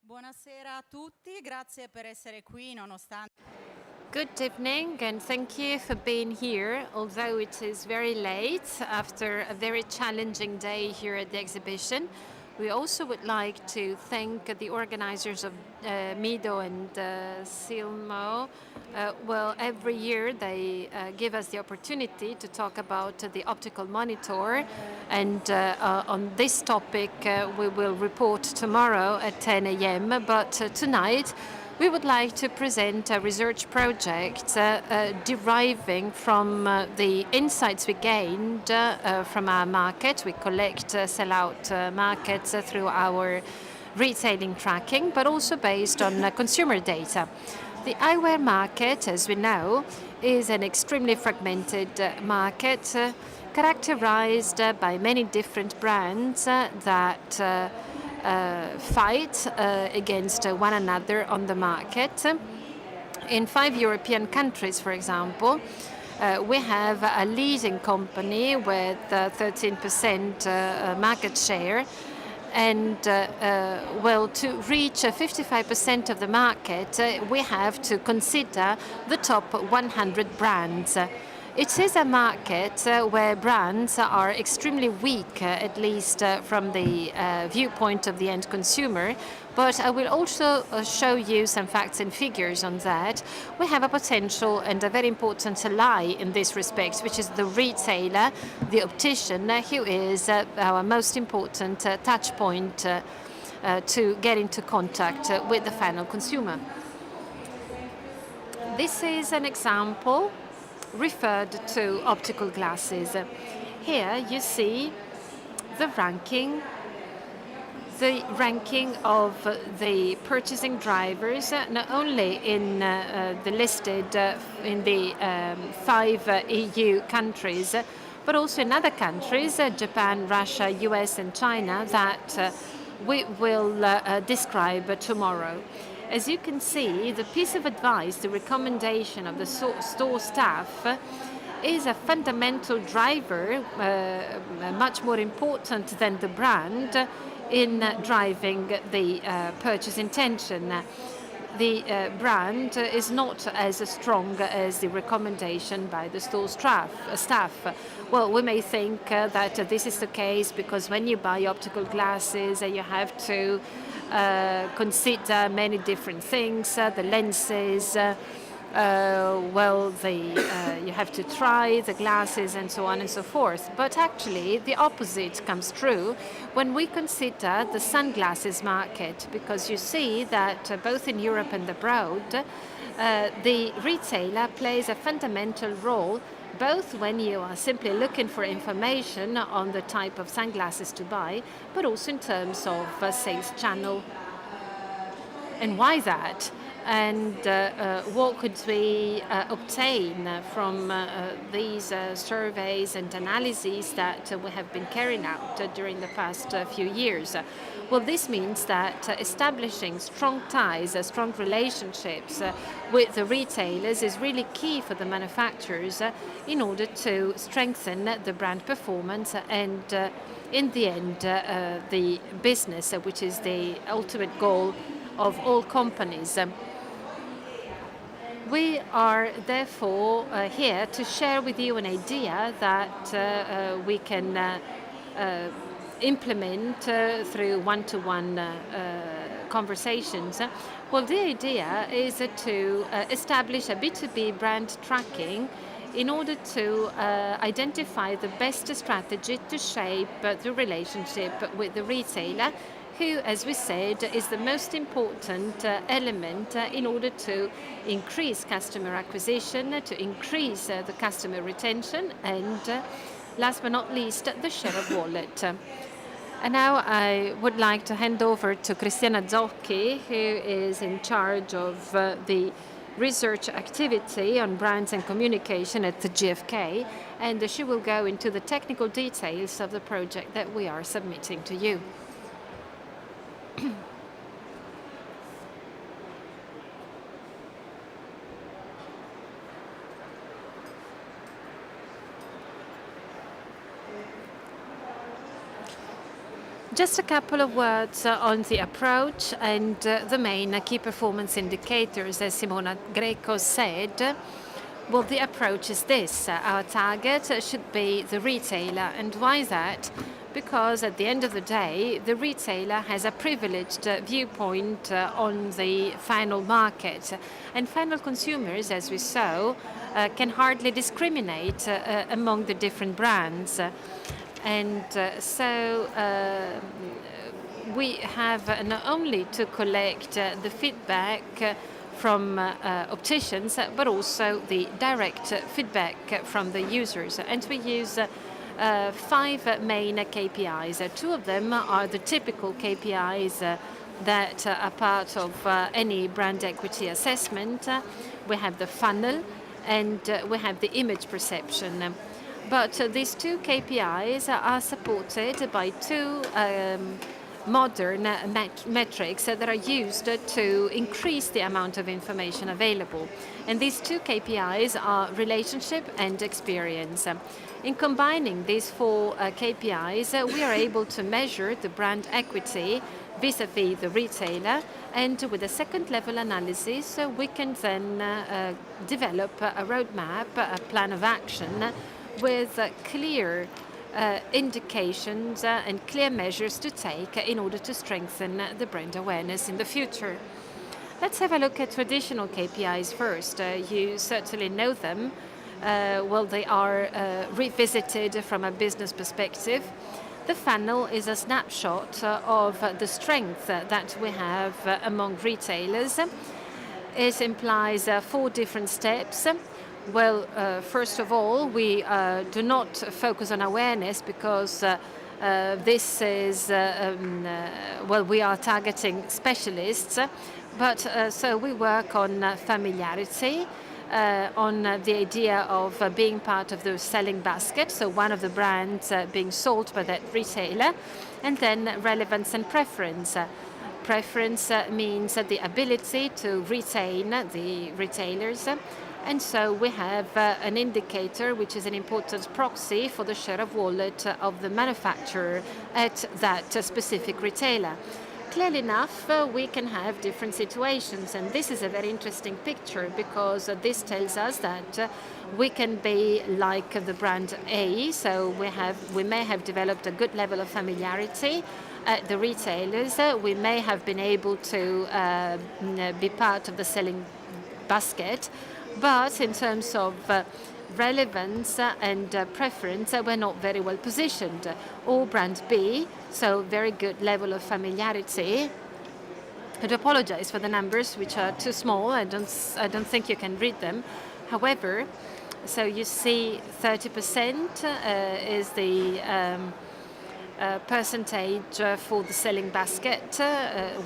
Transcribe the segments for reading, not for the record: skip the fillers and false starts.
Buonasera a tutti, grazie per essere qui nonostante. Good evening, and thank you for being here, although it is very late after a very challenging day here at the exhibition. We also would like to thank the organizers of Mido and Silmo. Well, every year they give us the opportunity to talk about the optical monitor, and on this topic we will report tomorrow at 10 a.m. But tonight we would like to present a research project deriving from the insights we gained from our market. We collect sell-out markets through our retailing tracking, but also based on consumer data. The eyewear market, as we know, is an extremely fragmented market characterized by many different brands that fight against one another on the market. In 5 European countries, for example, we have a leading company with 13% market share. And well, to reach 55% of the market, we have to consider the top 100 brands. It is a market where brands are extremely weak, at least from the viewpoint of the end consumer. But I will also show you some facts and figures on that. We have a potential and a very important ally in this respect, which is the retailer, the optician, who is our most important touch point to get into contact with the final consumer. This is an example referred to optical glasses. Here you see the ranking of the purchasing drivers, not only in the listed in the 5 EU countries, but also in other countries, Japan, Russia, US, and China, that we will describe tomorrow. As you can see, the piece of advice, the recommendation of the store staff is a fundamental driver, much more important than the brand, in driving the purchase intention. The brand is not as strong as the recommendation by the store staff. Well, we may think that this is the case because when you buy optical glasses, you have to consider many different things, the lenses, you have to try the glasses and so on and so forth. But actually, the opposite comes true when we consider the sunglasses market, because you see that both in Europe and abroad, the retailer plays a fundamental role, both when you are simply looking for information on the type of sunglasses to buy, but also in terms of sales channel. And why that? And what could we obtain from these surveys and analyses that we have been carrying out during the past few years? Well, this means that establishing strong ties, strong relationships with the retailers is really key for the manufacturers in order to strengthen the brand performance and, in the end, the business, which is the ultimate goal of all companies. We are therefore here to share with you an idea that we can implement through one-to-one conversations. Well, the idea is to establish a B2B brand tracking in order to identify the best strategy to shape the relationship with the retailer, who, as we said, is the most important element in order to increase customer acquisition, to increase the customer retention, and last but not least, the share of wallet. And now I would like to hand over to Cristiana Zocchi, who is in charge of the research activity on brands and communication at the GfK, and she will go into the technical details of the project that we are submitting to you. Just a couple of words on the approach and the main key performance indicators. As Simona Greco said, well, the approach is this. Our target should be the retailer. And why is that? Because at the end of the day, the retailer has a privileged viewpoint on the final market. And final consumers, as we saw, can hardly discriminate among the different brands. And we have not only to collect the feedback from opticians, but also the direct feedback from the users. And we use 5 main KPIs. 2 of them are the typical KPIs that are part of any brand equity assessment. We have the funnel and we have the image perception. But these 2 KPIs are supported by 2 modern metrics that are used to increase the amount of information available. And these 2 KPIs are relationship and experience. In combining these 4 KPIs, we are able to measure the brand equity vis-à-vis the retailer, and with a second level analysis, we can then develop a roadmap, a plan of action with clear indications and clear measures to take in order to strengthen the brand awareness in the future. Let's have a look at traditional KPIs first. You certainly know them. Well, they are revisited from a business perspective. The funnel is a snapshot of the strength that we have among retailers. It implies 4 different steps. Well, first of all, we do not focus on awareness because this is, well, we are targeting specialists, but so we work on familiarity, on the idea of being part of the selling basket, so one of the brands being sold by that retailer, and then relevance and preference. Preference means the ability to retain the retailers. And so we have an indicator which is an important proxy for the share of wallet of the manufacturer at that specific retailer. Clearly enough, we can have different situations, and this is a very interesting picture because this tells us that we can be like the brand A, so we may have developed a good level of familiarity at the retailers. We may have been able to be part of the selling basket, but in terms of relevance and preference, we're not very well positioned. Or brand B, so very good level of familiarity. I do apologize for the numbers, which are too small. I don't think you can read them. However, so you see 30% is the percentage for the selling basket.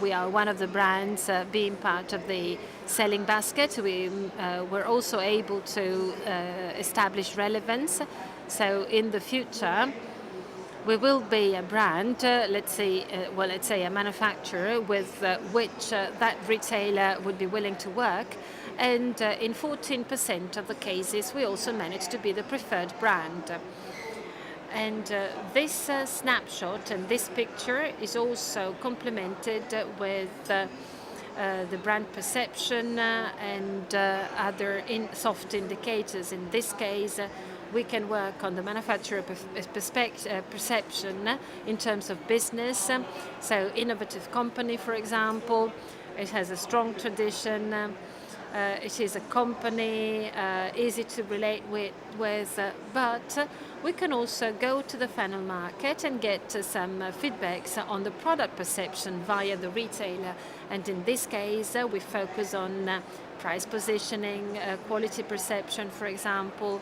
We are one of the brands being part of the selling basket. We were also able to establish relevance. So in the future, we will be a brand, let's say a manufacturer with which that retailer would be willing to work. And in 14% of the cases, we also managed to be the preferred brand. And this snapshot and this picture is also complemented with the brand perception and other soft indicators. In this case, we can work on the manufacturer perception in terms of business. So innovative company, for example, it has a strong tradition. It is a company easy to relate with, but we can also go to the final market and get some feedbacks on the product perception via the retailer. And in this case, we focus on price positioning, quality perception, for example,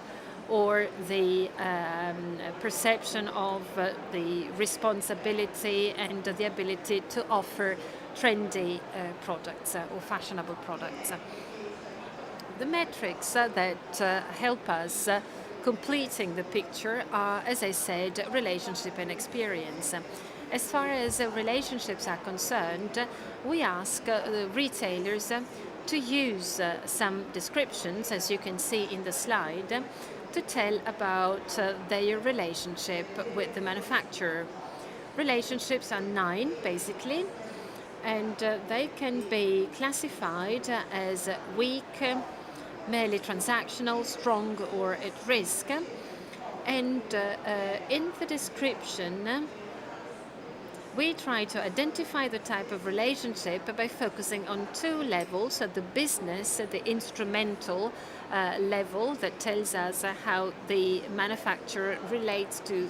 or the perception of the responsibility and the ability to offer trendy products or fashionable products. The metrics that help us completing the picture are, as I said, relationship and experience. As far as relationships are concerned, we ask the retailers to use some descriptions, as you can see in the slide, to tell about their relationship with the manufacturer. Relationships are 9, basically, and they can be classified as weak, merely transactional, strong, or at risk. And in the description, we try to identify the type of relationship by focusing on 2 levels: the business, the instrumental level that tells us how the manufacturer relates to,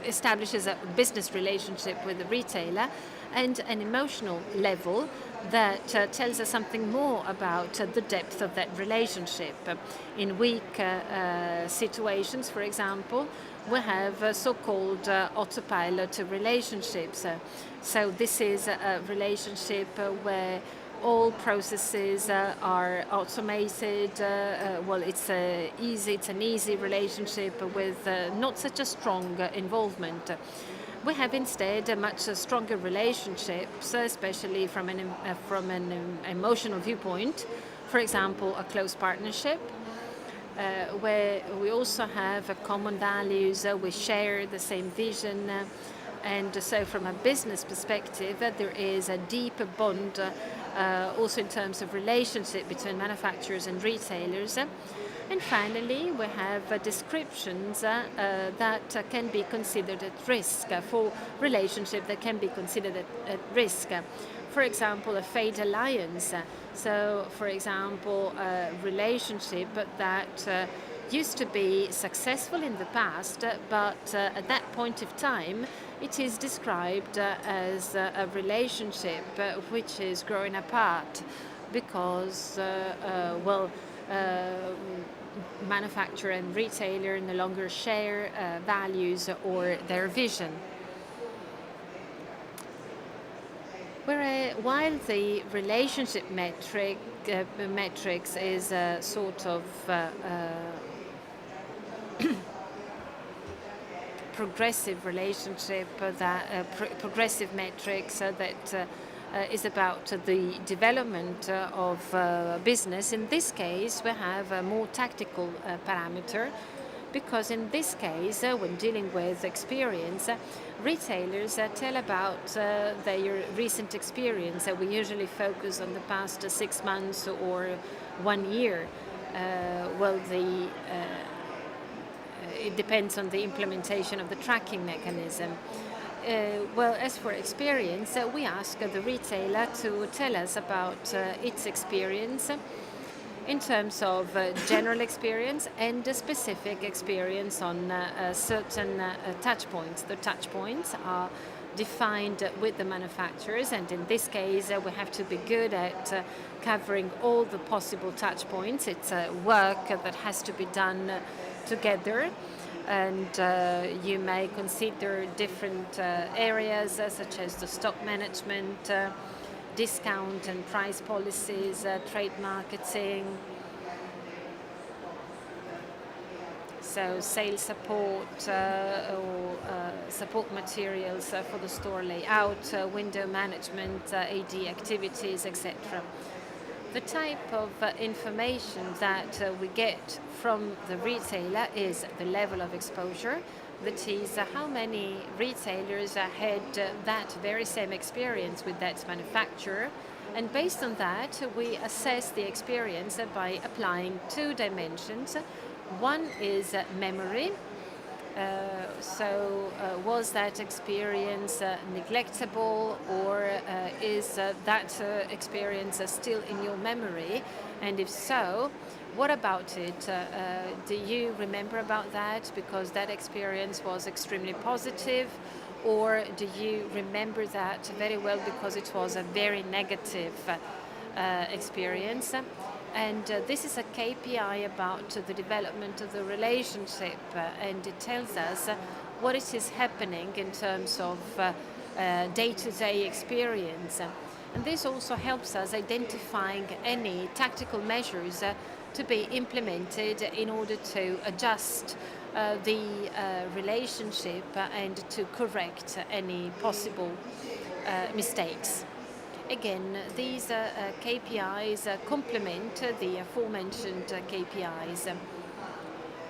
establishes a business relationship with the retailer, and an emotional level that tells us something more about the depth of that relationship. In weak situations, for example, we have so-called autopilot relationships. So this is a relationship where all processes are automated. Well, it's an easy relationship with not such a strong involvement. We have instead a much stronger relationships, especially from an emotional viewpoint. For example, a close partnership, where we also have common values, we share the same vision, and so from a business perspective, there is a deep bond, also in terms of relationship between manufacturers and retailers. And finally, we have descriptions that can be considered at risk, for relationship that can be considered at risk. For example, a failed alliance. So, for example, a relationship that used to be successful in the past, but at that point of time, it is described as a relationship which is growing apart because, manufacturer and retailer no longer share values or their vision. While the relationship metrics is a sort of progressive relationship, progressive metrics that is about the development of business. In this case, we have a more tactical parameter, because in this case, when dealing with experience, retailers tell about their recent experience. We usually focus on the past 6 months or 1 year. It depends on the implementation of the tracking mechanism. As for experience, we ask the retailer to tell us about its experience in terms of general experience and a specific experience on certain touch points. The touch points are defined with the manufacturers, and in this case, we have to be good at covering all the possible touch points. It's work that has to be done together. And you may consider different areas such as the stock management, discount and price policies, trade marketing, so sales support or support materials for the store layout, window management, AD activities, etc. The type of information that we get from the retailer is the level of exposure, that is how many retailers had that very same experience with that manufacturer, and based on that we assess the experience by applying 2 dimensions. One is memory. Was that experience neglectable, or is that experience still in your memory? And if so, what about it? Do you remember about that because that experience was extremely positive? Or do you remember that very well because it was a very negative experience? And this is a KPI about the development of the relationship, and it tells us what it is happening in terms of day-to-day experience. And this also helps us identifying any tactical measures to be implemented in order to adjust the relationship and to correct any possible mistakes. Again, these KPIs complement the aforementioned KPIs.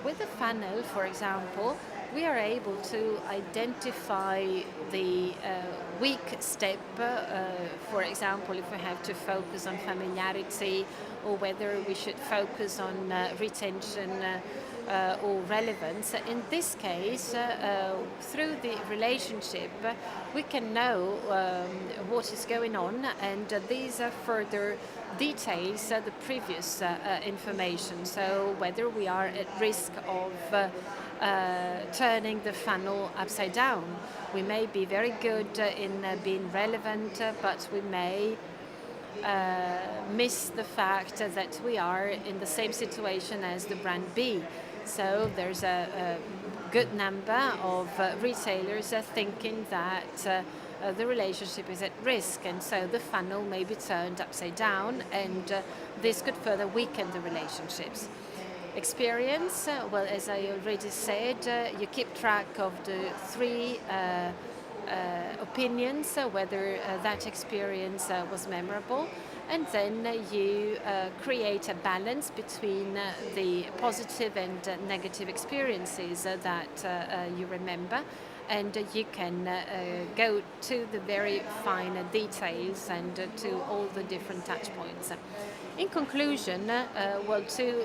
With the funnel, for example, we are able to identify the weak step, for example, if we have to focus on familiarity or whether we should focus on retention or relevance. In this case, through the relationship, we can know what is going on, and these further details the previous information. So whether we are at risk of turning the funnel upside down. We may be very good in being relevant, but we may miss the fact that we are in the same situation as the brand B. So there's a good number of retailers thinking that the relationship is at risk, and so the funnel may be turned upside down, and this could further weaken the relationships. Experience, well, as I already said, you keep track of the three opinions, whether that experience was memorable, and then you create a balance between the positive and negative experiences that you remember, and you can go to the very fine details and to all the different touch points. In conclusion, well, to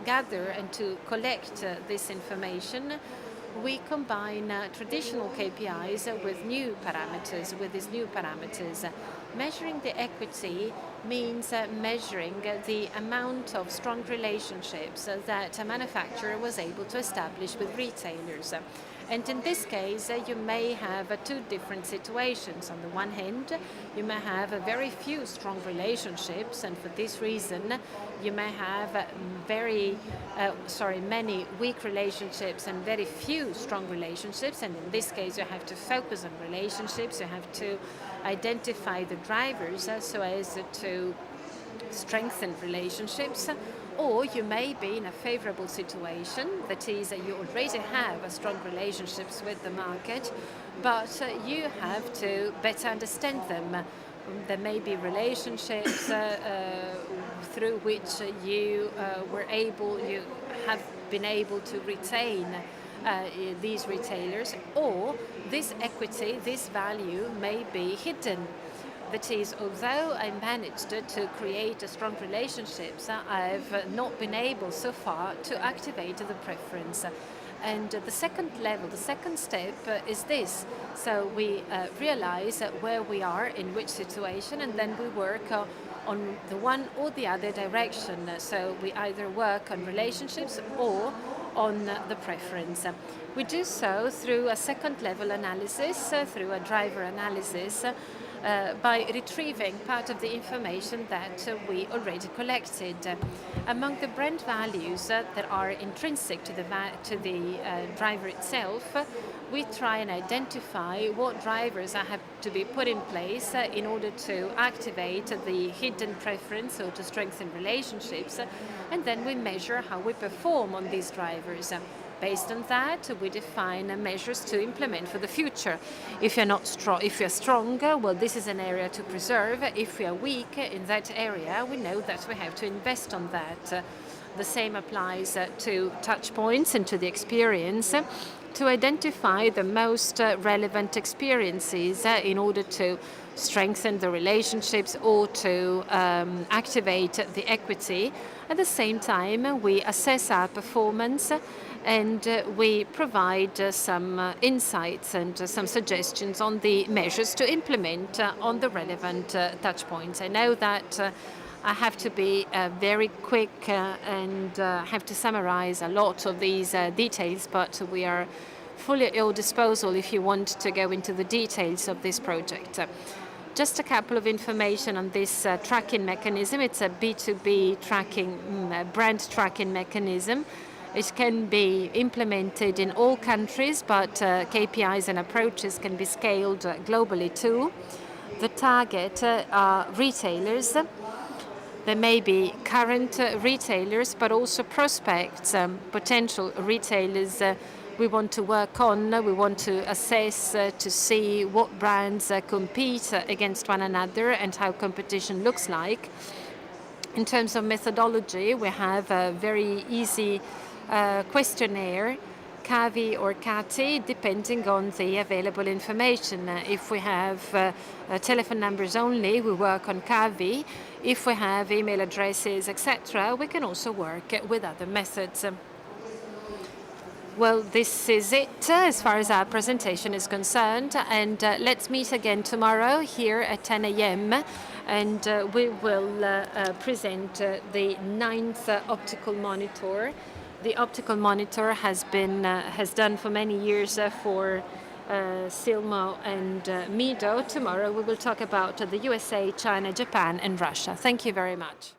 gather and to collect this information, we combine traditional KPIs with new parameters, with these new parameters. Measuring the equity means measuring the amount of strong relationships that a manufacturer was able to establish with retailers. And in this case, you may have two different situations. On the one hand, you may have very few strong relationships, and for this reason, you may have many weak relationships and very few strong relationships. And in this case, you have to focus on relationships. You have to identify the drivers so as to strengthen relationships. Or you may be in a favorable situation, that is, you already have strong relationships with the market, but you have to better understand them. There may be relationships through which you have been able to retain these retailers, or this equity, this value may be hidden. That is, although I managed to create strong relationships, I've not been able so far to activate the preference. And the second level, the second step is this. So we realize where we are, in which situation, and then we work on the one or the other direction. So we either work on relationships or on the preference. We do so through a second level analysis, through a driver analysis, by retrieving part of the information that we already collected. Among the brand values that are intrinsic to the driver itself, we try and identify what drivers have to be put in place in order to activate the hidden preference or to strengthen relationships, and then we measure how we perform on these drivers. Based on that, we define measures to implement for the future. If you're stronger, well, this is an area to preserve. If we are weak in that area, we know that we have to invest on that. The same applies to touch points and to the experience, to identify the most relevant experiences in order to strengthen the relationships or to activate the equity. At the same time, we assess our performance and we provide some insights and some suggestions on the measures to implement on the relevant touch points. I know that I have to be very quick and have to summarize a lot of these details, but we are fully at your disposal if you want to go into the details of this project. Just a couple of information on this tracking mechanism. It's a B2B tracking, brand tracking mechanism. It can be implemented in all countries, but KPIs and approaches can be scaled globally too. The target are retailers. There may be current retailers, but also prospects, potential retailers we want to work on. We want to assess to see what brands compete against one another and how competition looks like. In terms of methodology, we have a very easy questionnaire CAVI or CATI, depending on the available information. If we have telephone numbers only, we work on CAVI. If we have email addresses, etc., we can also work with other methods. Well, this is it as far as our presentation is concerned, and let's meet again tomorrow here at 10 a.m. and we will present the 9th optical monitor. The optical monitor has done for many years for Silmo and Mido. Tomorrow we will talk about the USA, China, Japan, and Russia. Thank you very much.